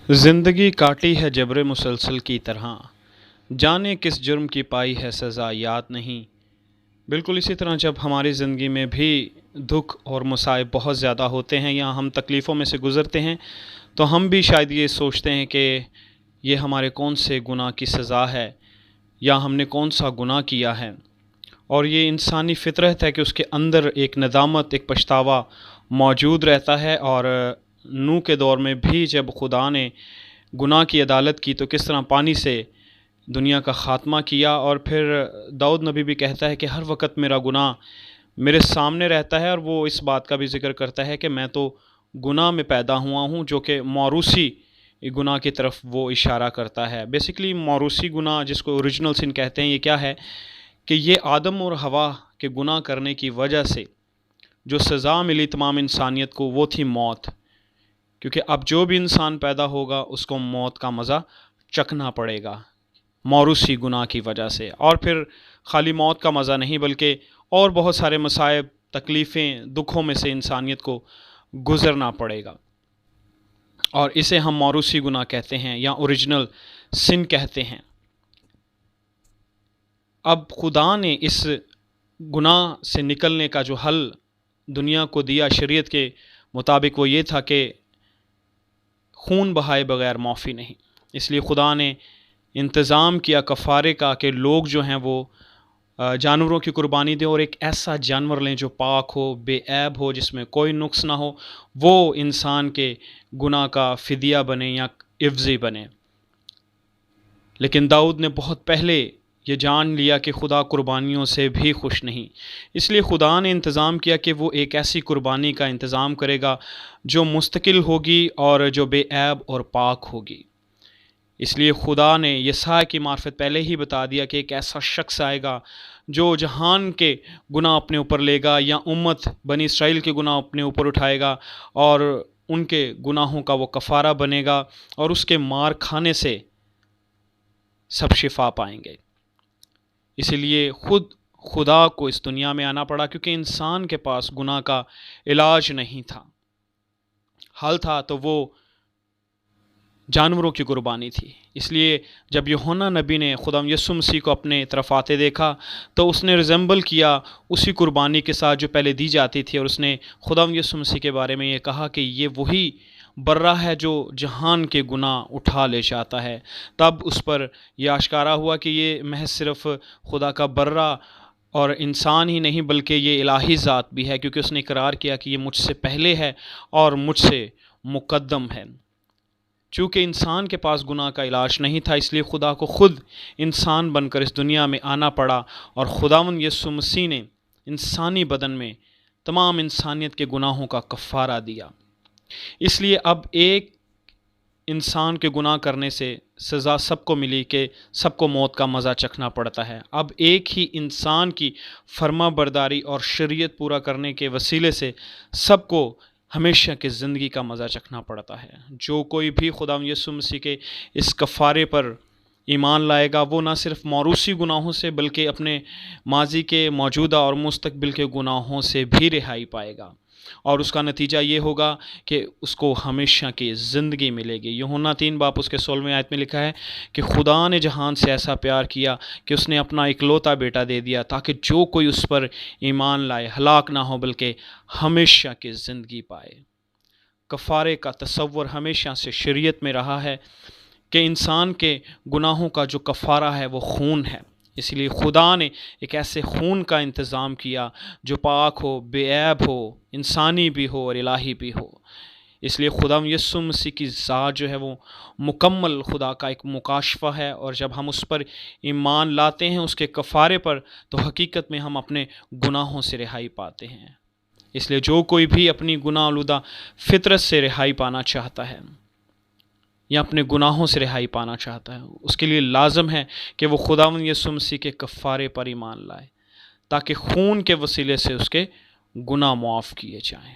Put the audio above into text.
زندگی کاٹی ہے جبر مسلسل کی طرح، جانے کس جرم کی پائی ہے سزا یاد نہیں۔ بالکل اسی طرح جب ہماری زندگی میں بھی دکھ اور مصائب بہت زیادہ ہوتے ہیں یا ہم تکلیفوں میں سے گزرتے ہیں تو ہم بھی شاید یہ سوچتے ہیں کہ یہ ہمارے کون سے گناہ کی سزا ہے یا ہم نے کون سا گناہ کیا ہے، اور یہ انسانی فطرت ہے کہ اس کے اندر ایک ندامت، ایک پچھتاوا موجود رہتا ہے۔ اور نوح کے دور میں بھی جب خدا نے گناہ کی عدالت کی تو کس طرح پانی سے دنیا کا خاتمہ کیا، اور پھر داؤد نبی بھی کہتا ہے کہ ہر وقت میرا گناہ میرے سامنے رہتا ہے، اور وہ اس بات کا بھی ذکر کرتا ہے کہ میں تو گناہ میں پیدا ہوا ہوں، جو کہ موروثی گناہ کی طرف وہ اشارہ کرتا ہے۔ بیسیکلی موروثی گناہ جس کو اوریجنل سن کہتے ہیں، یہ کیا ہے کہ یہ آدم اور حوا کے گناہ کرنے کی وجہ سے جو سزا ملی تمام انسانیت کو وہ تھی موت، کیونکہ اب جو بھی انسان پیدا ہوگا اس کو موت کا مزہ چکھنا پڑے گا موروثی گناہ کی وجہ سے۔ اور پھر خالی موت کا مزہ نہیں بلکہ اور بہت سارے مصائب، تکلیفیں، دکھوں میں سے انسانیت کو گزرنا پڑے گا، اور اسے ہم موروثی گناہ کہتے ہیں یا اوریجنل سن کہتے ہیں۔ اب خدا نے اس گناہ سے نکلنے کا جو حل دنیا کو دیا شریعت کے مطابق، وہ یہ تھا کہ خون بہائے بغیر معافی نہیں۔ اس لیے خدا نے انتظام کیا کفارے کا کہ لوگ جو ہیں وہ جانوروں کی قربانی دیں، اور ایک ایسا جانور لیں جو پاک ہو، بے عیب ہو، جس میں کوئی نقص نہ ہو، وہ انسان کے گناہ کا فدیہ بنے یا عوضی بنے۔ لیکن داؤد نے بہت پہلے یہ جان لیا کہ خدا قربانیوں سے بھی خوش نہیں، اس لیے خدا نے انتظام کیا کہ وہ ایک ایسی قربانی کا انتظام کرے گا جو مستقل ہوگی اور جو بے عیب اور پاک ہوگی۔ اس لیے خدا نے یساع کی معرفت پہلے ہی بتا دیا کہ ایک ایسا شخص آئے گا جو جہان کے گناہ اپنے اوپر لے گا، یا امت بنی اسرائیل کے گناہ اپنے اوپر اٹھائے گا، اور ان کے گناہوں کا وہ کفارہ بنے گا، اور اس کے مار کھانے سے سب شفا پائیں گے۔ اسی لیے خود خدا کو اس دنیا میں آنا پڑا، کیونکہ انسان کے پاس گناہ کا علاج نہیں تھا۔ حل تھا تو وہ جانوروں کی قربانی تھی۔ اس لیے جب یوحنا نبی نے خدا یسوع مسیح کو اپنے طرف آتے دیکھا تو اس نے ریزمبل کیا اسی قربانی کے ساتھ جو پہلے دی جاتی تھی، اور اس نے خدا یسوع مسیح کے بارے میں یہ کہا کہ یہ وہی برہ ہے جو جہان کے گناہ اٹھا لے جاتا ہے۔ تب اس پر یہ آشکارا ہوا کہ یہ محض صرف خدا کا برہ اور انسان ہی نہیں بلکہ یہ الہی ذات بھی ہے، کیونکہ اس نے اقرار کیا کہ یہ مجھ سے پہلے ہے اور مجھ سے مقدم ہے۔ چونکہ انسان کے پاس گناہ کا علاج نہیں تھا، اس لیے خدا کو خود انسان بن کر اس دنیا میں آنا پڑا، اور خداوند یسوع مسیح نے انسانی بدن میں تمام انسانیت کے گناہوں کا کفارہ دیا۔ اس لیے اب ایک انسان کے گناہ کرنے سے سزا سب کو ملی کہ سب کو موت کا مزہ چکھنا پڑتا ہے۔ اب ایک ہی انسان کی فرما برداری اور شریعت پورا کرنے کے وسیلے سے سب کو ہمیشہ کی زندگی کا مزہ چکھنا پڑتا ہے۔ جو کوئی بھی خدا یسوع مسیح کے اس کفارے پر ایمان لائے گا، وہ نہ صرف موروثی گناہوں سے بلکہ اپنے ماضی کے، موجودہ اور مستقبل کے گناہوں سے بھی رہائی پائے گا، اور اس کا نتیجہ یہ ہوگا کہ اس کو ہمیشہ کی زندگی ملے گی۔ یوحنا 3 اس کے 16 آیت میں لکھا ہے کہ خدا نے جہان سے ایسا پیار کیا کہ اس نے اپنا اکلوتا بیٹا دے دیا، تاکہ جو کوئی اس پر ایمان لائے ہلاک نہ ہو بلکہ ہمیشہ کی زندگی پائے۔ کفارے کا تصور ہمیشہ سے شریعت میں رہا ہے کہ انسان کے گناہوں کا جو کفارہ ہے وہ خون ہے۔ اس لیے خدا نے ایک ایسے خون کا انتظام کیا جو پاک ہو، بے عیب ہو، انسانی بھی ہو اور الہی بھی ہو۔ اس لیے خدا یسوع مسیح کی ذات جو ہے وہ مکمل خدا کا ایک مکاشفہ ہے، اور جب ہم اس پر ایمان لاتے ہیں اس کے کفارے پر، تو حقیقت میں ہم اپنے گناہوں سے رہائی پاتے ہیں۔ اس لیے جو کوئی بھی اپنی گناہ آلودہ فطرت سے رہائی پانا چاہتا ہے یا اپنے گناہوں سے رہائی پانا چاہتا ہے، اس کے لیے لازم ہے کہ وہ خداوند یسوع مسیح کے کفارے پر ایمان لائے، تاکہ خون کے وسیلے سے اس کے گناہ معاف کیے جائیں۔